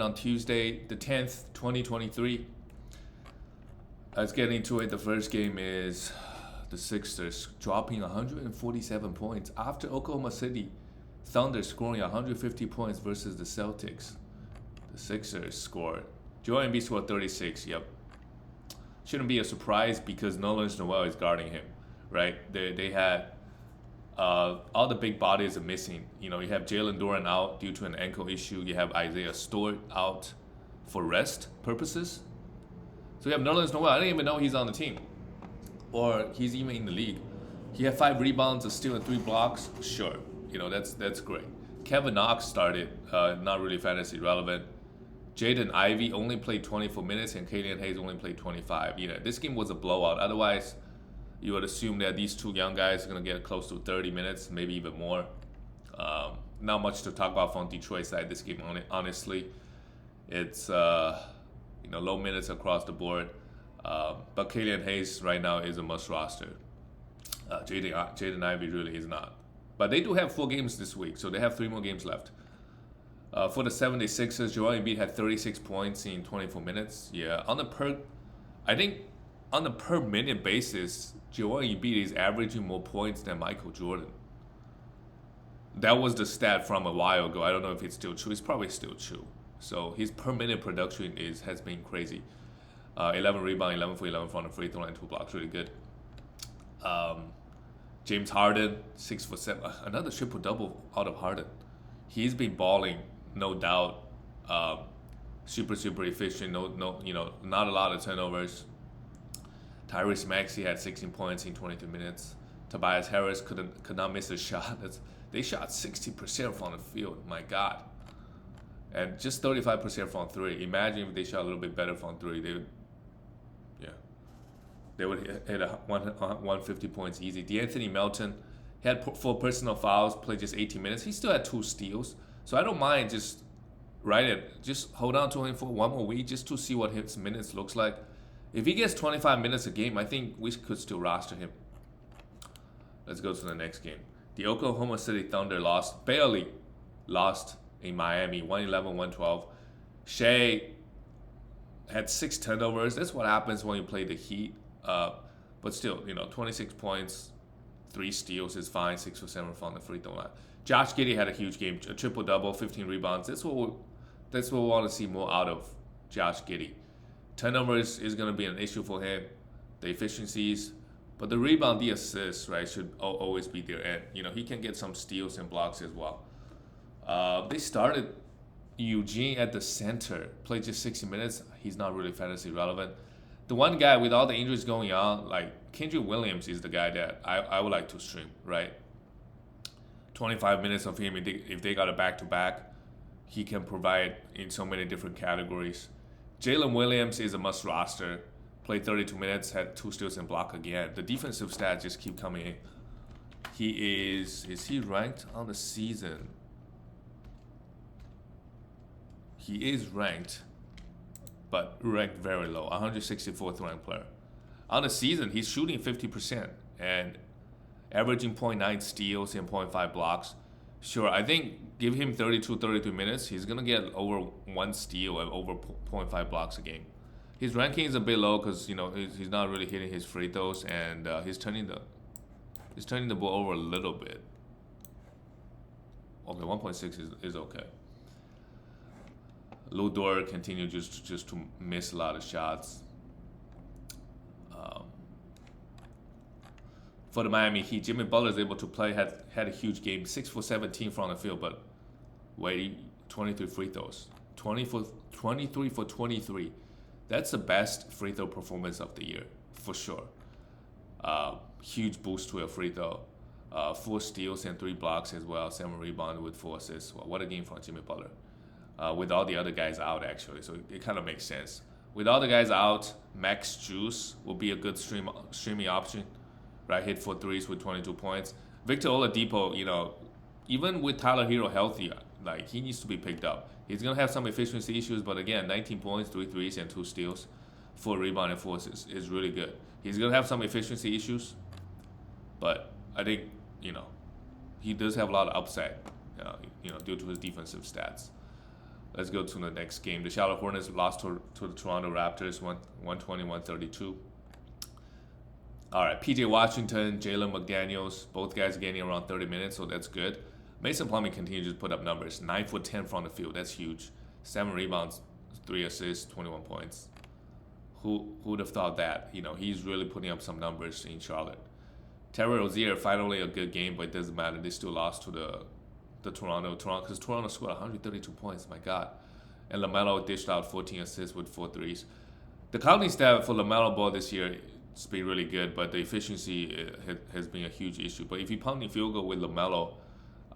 on Tuesday, the 10th, 2023. Let's get into it. The first game is the Sixers dropping 147 points after Oklahoma City Thunder scoring 150 points versus the Celtics. The Sixers scored. Joel Embiid scored 36. Yep. Shouldn't be a surprise because Nolan Noel is guarding him, right? They had all the big bodies are missing. You have Jalen Duren out due to an ankle issue. You have Isaiah Stewart out for rest purposes. So you have Nerlens Noel. I didn't even know he's on the team, or he's even in the league. He had 5 rebounds, a steal, and 3 blocks. Sure, that's great. Kevin Knox started, not really fantasy relevant. Jaden Ivey only played 24 minutes, and Killian Hayes only played 25. This game was a blowout. Otherwise, you would assume that these two young guys are going to get close to 30 minutes, maybe even more. Not much to talk about from Detroit side this game, honestly. It's low minutes across the board. But Killian Hayes right now is a must roster. Jaden Ivey really is not. But they do have 4 games this week, so they have 3 more games left. For the 76ers, Joel Embiid had 36 points in 24 minutes. Yeah, on the per minute basis, Joel Embiid is averaging more points than Michael Jordan. That was the stat from a while ago. I don't know if it's still true. It's probably still true. So his per minute production has been crazy. 11 rebound, 11 for 11 from the free throw line, 2 blocks, really good. James Harden, 6 for 7, another triple double out of Harden. He's been balling, no doubt. Super efficient. Not a lot of turnovers. Tyrese Maxey had 16 points in 22 minutes. Tobias Harris could not miss a shot. They shot 60% from the field. My God. And just 35% from 3. Imagine if they shot a little bit better from 3. They would hit 150 points easy. DeAnthony Melton had 4 personal fouls, played just 18 minutes. He still had 2 steals. So I don't mind just hold on to him for 1 more week just to see what his minutes looks like. If he gets 25 minutes a game, I think we could still roster him. Let's go to the next game. The Oklahoma City Thunder barely lost in Miami, 111-112. Shea had 6 turnovers. That's what happens when you play the Heat. But still, 26 points, 3 steals is fine, 6 for 7 from the free throw line. Josh Giddey had a huge game, a triple-double, 15 rebounds. That's what we want to see more out of Josh Giddey. Turnovers is going to be an issue for him, the efficiencies, but the rebound, the assists, right, should always be there. And, he can get some steals and blocks as well. They started Eugene at the center, played just 60 minutes. He's not really fantasy relevant. The one guy with all the injuries going on, like Kendrick Williams is the guy that I would like to stream, right? 25 minutes of him, if they got a back-to-back, he can provide in so many different categories. Jalen Williams is a must roster. Played 32 minutes, had 2 steals and block again. The defensive stats just keep coming in. Is he ranked on the season? He is ranked, but ranked very low. 164th ranked player. On the season, he's shooting 50% and averaging 0.9 steals and 0.5 blocks. Sure, I think give him 33 minutes, he's going to get over 1 steal and over 0.5 blocks a game. His ranking is a bit low because, he's not really hitting his free throws, and he's turning the ball over a little bit. Okay, 1.6 is okay. Lou Dort continued just to miss a lot of shots. For the Miami Heat, Jimmy Butler is able to play, had a huge game, 6 for 17 from the field, but 23 free throws. 23 for 23. That's the best free throw performance of the year, for sure. Huge boost to a free throw. 4 steals and 3 blocks as well, 7 rebounds with 4 assists. Well, what a game from Jimmy Butler. With all the other guys out, actually, so it kind of makes sense. With all the guys out, Max Juice will be a good streaming option. Right, hit 4 threes with 22 points. Victor Oladipo, even with Tyler Hero healthy, he needs to be picked up. He's gonna have some efficiency issues, but again, 19 points, 3 threes, and 2 steals, 4 rebound and 4 assists is really good. He's gonna have some efficiency issues, but I think he does have a lot of upside, due to his defensive stats. Let's go to the next game. The Charlotte Hornets lost to the Toronto Raptors 120-132. All right, PJ Washington, Jalen McDaniels, both guys getting around 30 minutes, so that's good. Mason Plumlee continues to put up numbers. 9 for 10 from the field, that's huge. 7 rebounds, 3 assists, 21 points. Who would have thought that? He's really putting up some numbers in Charlotte. Terry Rozier, finally a good game, but it doesn't matter. They still lost to the Toronto, because Toronto scored 132 points. My God. And LaMelo dished out 14 assists with 4 threes. The counting stat for LaMelo Ball this year, it's been really good, but the efficiency has been a huge issue. But if you pound the field goal with LaMelo,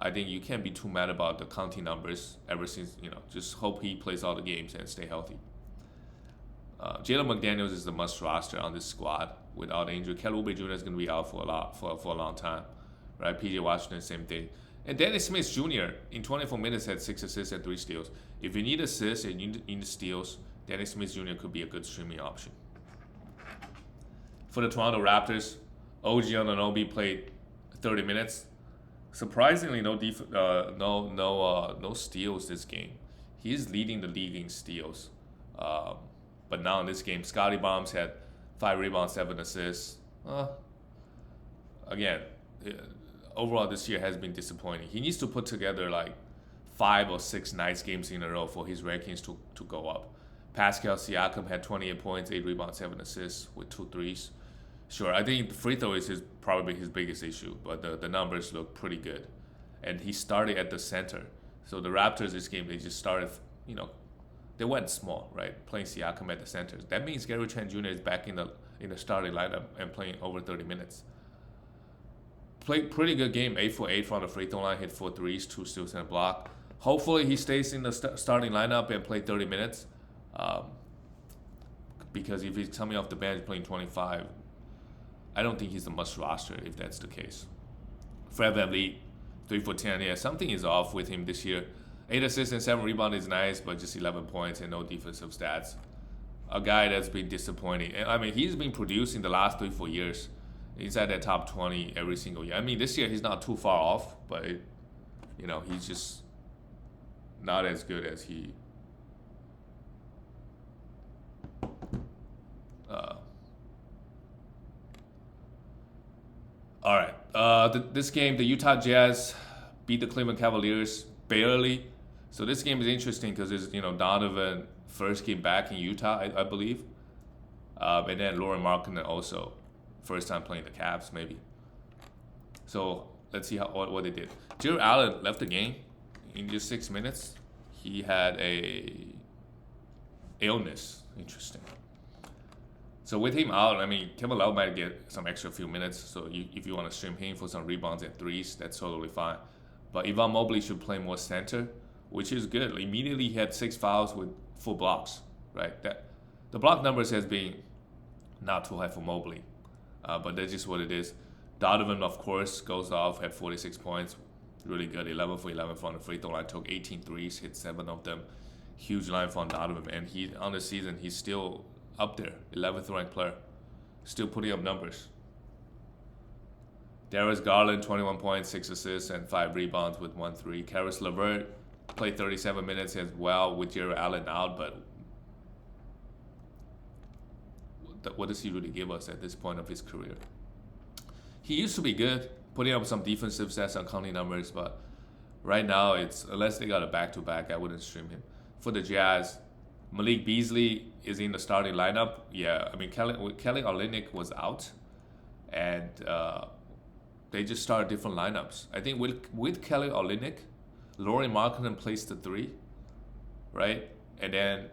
I think you can't be too mad about the counting numbers ever since, just hope he plays all the games and stay healthy. Jalen McDaniels is the must roster on this squad without injury. Kelly Oubre Jr. is going to be out for a long time, right? PJ Washington, same thing. And Dennis Smith Jr. in 24 minutes had 6 assists and 3 steals. If you need assists and you need steals, Dennis Smith Jr. could be a good streaming option. For the Toronto Raptors, OG Anunoby played 30 minutes. Surprisingly, no steals this game. He is leading the league in steals. But now in this game, Scotty Barnes had 5 rebounds, 7 assists. Again, overall this year has been disappointing. He needs to put together like 5 or 6 nice games in a row for his rankings to go up. Pascal Siakam had 28 points, 8 rebounds, 7 assists with 2 threes. Sure, I think the free throw is probably his biggest issue, but the numbers look pretty good. And he started at the center. So the Raptors this game, they just started, they went small, right? Playing Siakam at the center. That means Gary Trent Jr. is back in the starting lineup and playing over 30 minutes. Played pretty good game, 8 for 8 from the free throw line, hit 4 threes, 2 steals and a block. Hopefully he stays in the starting lineup and play 30 minutes. Because if he's coming off the bench playing 25, I don't think he's a must roster if that's the case. Fred VanVleet, 3 for 10. Yeah, something is off with him this year. 8 assists and 7 rebounds is nice, but just 11 points and no defensive stats. A guy that's been disappointing. And I mean, he's been producing the last 3-4 years. He's at that top 20 every single year. I mean, this year he's not too far off, but he's just not as good as he. All right. This game, the Utah Jazz beat the Cleveland Cavaliers barely. So this game is interesting because it's Donovan first game back in Utah, I believe, and then Lauri Markkanen also first time playing the Cavs maybe. So let's see what they did. Jared Allen left the game in just 6 minutes. He had a illness. Interesting. So with him out, I mean, Kevin Love might get some extra few minutes. So if you want to stream him for some rebounds and threes, that's totally fine. But Evan Mobley should play more center, which is good. Immediately he had 6 fouls with 4 blocks, right? The block numbers has been not too high for Mobley, but that's just what it is. Donovan, of course, goes off at 46 points. Really good, 11 for 11 from the free throw line. Took 18 threes, hit 7 of them. Huge line from Donovan. And on the season, he's still up there, 11th ranked player. Still putting up numbers. Darius Garland, 21 points, 6 assists, and 5 rebounds with 1 3. Caris LeVert played 37 minutes as well with Jared Allen out, but what does he really give us at this point of his career? He used to be good, putting up some defensive stats on counting numbers, but right now, unless they got a back-to-back, I wouldn't stream him. For the Jazz, Malik Beasley is in the starting lineup. Yeah, I mean, Kelly Olynyk was out, and they just started different lineups. I think with Kelly Olynyk, Lauri Markkanen plays the 3, right? And then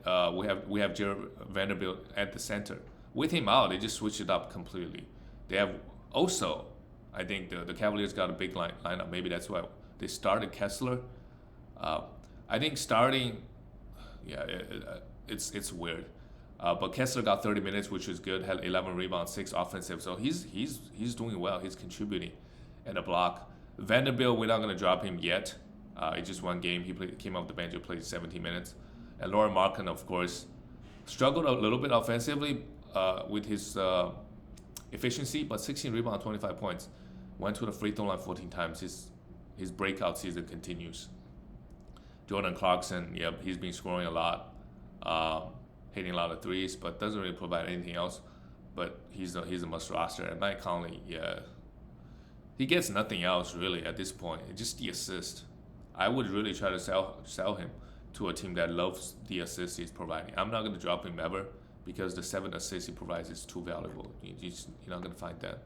we have Jared Vanderbilt at the center. With him out, they just switched it up completely. They have also, I think the Cavaliers got a big lineup. Maybe that's why they started Kessler. I think starting, it's weird. But Kessler got 30 minutes, which is good. Had 11 rebounds, 6 offensive. So he's doing well. He's contributing, and a block. Vanderbilt, we're not gonna drop him yet. It's just one game. He came off the bench and played 17 minutes. And Lauri Markkanen, of course, struggled a little bit offensively with his efficiency, but 16 rebounds, 25 points. Went to the free throw line 14 times. His breakout season continues. Jordan Clarkson, yep, he's been scoring a lot, hitting a lot of threes, but doesn't really provide anything else. But he's a must roster. And Mike Conley, yeah, he gets nothing else really at this point. It's just the assist. I would really try to sell him to a team that loves the assists he's providing. I'm not going to drop him ever because the 7 assists he provides is too valuable. You're not going to find that.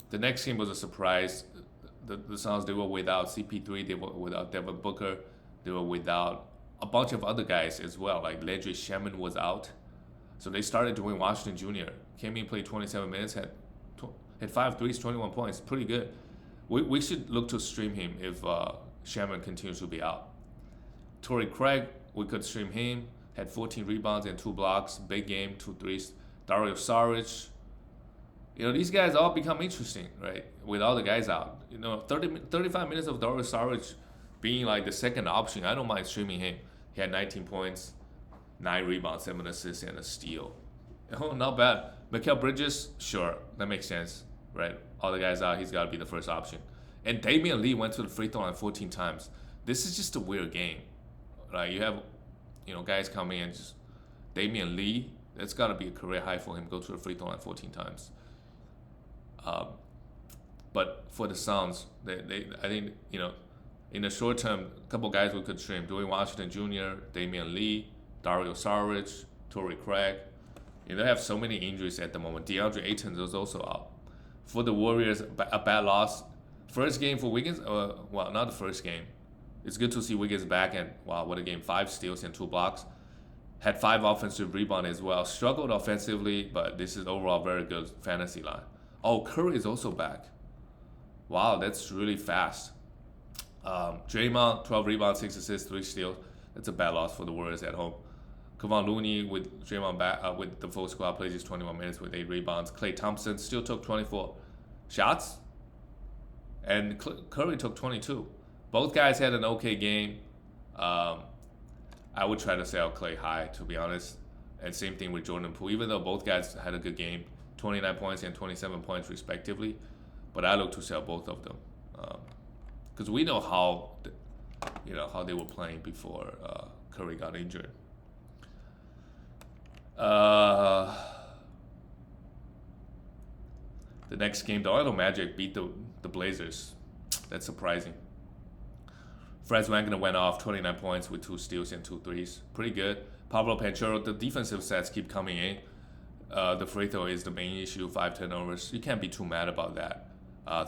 The next game was a surprise. The Suns, they were without CP3, they were without Devin Booker, they were without a bunch of other guys as well. Like Landry Shaman was out. So they started doing Washington Jr. Came in, played 27 minutes, had 5 threes, 21 points. Pretty good. We should look to stream him if Shaman continues to be out. Torrey Craig, we could stream him. Had 14 rebounds and 2 blocks. Big game, 2 threes. Dario Saric. These guys all become interesting, right? With all the guys out. 35 minutes of Dario Saric being like the second option. I don't mind streaming him. He had 19 points, 9 rebounds, 7 assists, and a steal. Oh, not bad. Mikal Bridges, sure, that makes sense, right? All the guys out, he's got to be the first option. And Damian Lee went to the free throw line 14 times. This is just a weird game, right? You have, guys coming in. Just Damian Lee, that's got to be a career high for him. Go to the free throw line 14 times. But for the Suns, I think, in the short term, a couple guys we could stream: Dwayne Washington Jr., Damian Lee, Dario Saric, Torrey Craig. They have so many injuries at the moment. DeAndre Ayton is also out. For the Warriors, a bad loss. First game for Wiggins, well, not the first game. It's good to see Wiggins back, and wow, what a game. 5 steals and 2 blocks. Had 5 offensive rebounds as well. Struggled offensively, but this is overall very good fantasy line. Oh, Curry is also back. Wow, that's really fast. Draymond, 12 rebounds, 6 assists, 3 steals. That's a bad loss for the Warriors at home. Kevon Looney with Draymond back with the full squad plays just 21 minutes with 8 rebounds. Klay Thompson still took 24 shots, and Curry took 22. Both guys had an okay game. I would try to sell Klay high, to be honest. And same thing with Jordan Poole. Even though both guys had a good game, 29 points and 27 points respectively, but I look to sell both of them because we know how they were playing before Curry got injured. The next game, the Orlando Magic beat the Blazers. That's surprising. Franz Wagner went off 29 points with 2 steals and 2 threes. Pretty good. Pablo Banchero, the defensive stats keep coming in. The free throw is the main issue, 5 turnovers. You can't be too mad about that.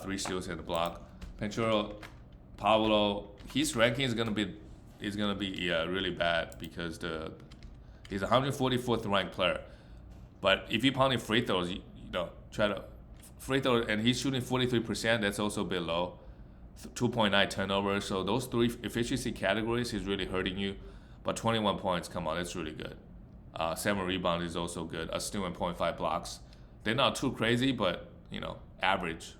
3 steals and a block. Banchero, Pablo, his ranking is gonna be really bad because he's 144th ranked player. But if you're pounding free throws, try to free throw, and he's shooting 43%. That's also a bit low. 2.9 turnovers. So those 3 efficiency categories is really hurting you. But 21 points, come on, that's really good. 7 rebounds is also good. A steal and 0.5 blocks. They're not too crazy, but average.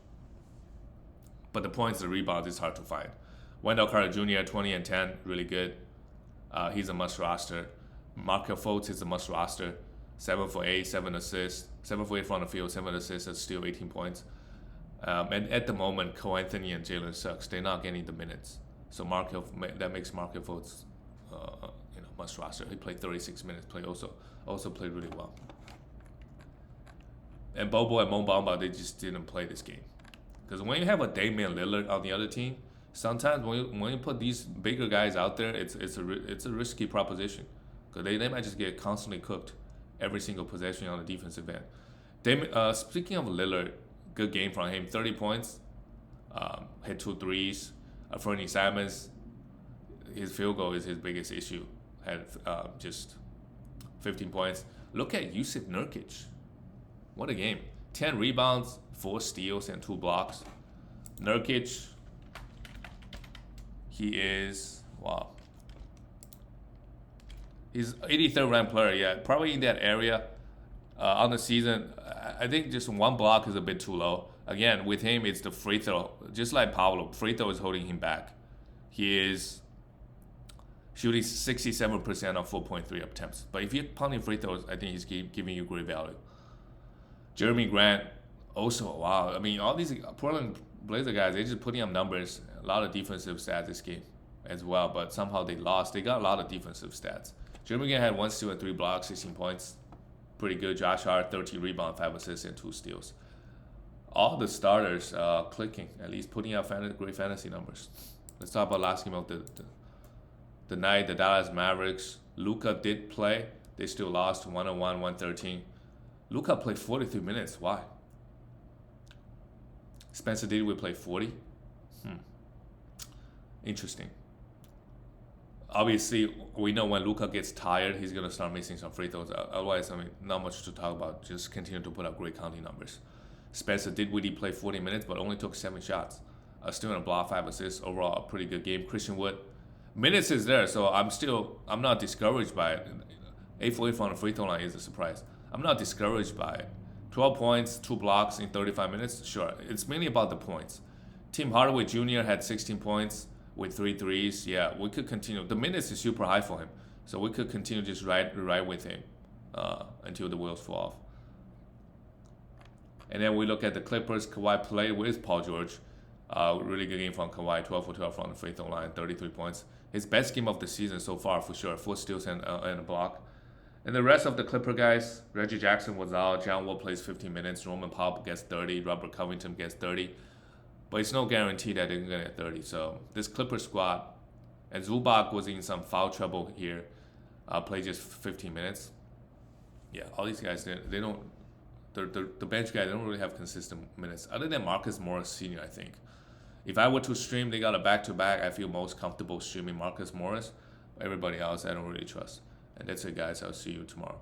But the points, the rebounds is hard to find. Wendell Carter Jr. 20 and 10, really good. He's a must roster. Markel Fultz is a must roster. 7 for 8, 7 assists. 7 for 8 from the field, 7 assists, and still 18 points. And at the moment, Cole Anthony and Jalen Suggs, they're not getting the minutes. So that makes Markel Fultz must roster. He played 36 minutes. Also played really well. And Bobo and Mo Bamba, they just didn't play this game. Because when you have a Damian Lillard on the other team, sometimes when you put these bigger guys out there, it's a risky proposition. Because they might just get constantly cooked every single possession on the defensive end. Speaking of Lillard, good game from him. 30 points, hit 2 threes. Fernie Simons, his field goal is his biggest issue. Had just 15 points. Look at Jusuf Nurkic. What a game. 10 rebounds, 4 steals, and 2 blocks. Nurkic, he is, wow. He's 83rd ranked player, yeah. Probably in that area on the season. I think just 1 block is a bit too low. Again, with him, it's the free throw. Just like Pablo, free throw is holding him back. He is shooting 67% on 4.3 attempts. But if you're pounding free throws, I think he's giving you great value. Jeremy Grant, also, wow. I mean, all these Portland Blazer guys, they're just putting up numbers. A lot of defensive stats this game. as well, but somehow they lost. They got a lot of defensive stats. Jeremy Grant had 1 steal and 3 blocks, 16 points. Pretty good. Josh Hart, 13 rebounds, 5 assists, and 2 steals. All the starters clicking, at least putting out great fantasy numbers. Let's talk about last game of the night. The Dallas Mavericks. Luka did play. They still lost 101, 113. Luka played 43 minutes. Why? Spencer Dinwiddie played 40. Interesting. Obviously, we know when Luka gets tired, he's going to start missing some free throws. Otherwise, not much to talk about. Just continue to put up great counting numbers. Spencer Dinwiddie played 40 minutes, but only took 7 shots. Still in a block, 5 assists. Overall, a pretty good game. Christian Wood, minutes is there, so I'm not discouraged by it. 8 for 8 from the free throw line is a surprise. I'm not discouraged by it. 12 points, 2 blocks in 35 minutes. Sure, it's mainly about the points. Tim Hardaway Jr. had 16 points with 3 threes. Yeah, we could continue. The minutes is super high for him, so we could continue just ride with him until the wheels fall off. And then we look at the Clippers. Kawhi played with Paul George. Really good game from Kawhi, 12 for 12 from the free throw line, 33 points. His best game of the season so far for sure. 4 steals and a block. And the rest of the Clipper guys, Reggie Jackson was out. John Wall plays 15 minutes. Roman Powell gets 30. Robert Covington gets 30. But it's no guarantee that they're going to get 30. So this Clipper squad, and Zubac was in some foul trouble here. Played just 15 minutes. Yeah, all these guys, they don't. The bench guys, they don't really have consistent minutes. Other than Marcus Morris Sr., I think. If I were to stream, they got a back-to-back. I feel most comfortable streaming Marcus Morris. Everybody else, I don't really trust. And that's it, guys. I'll see you tomorrow.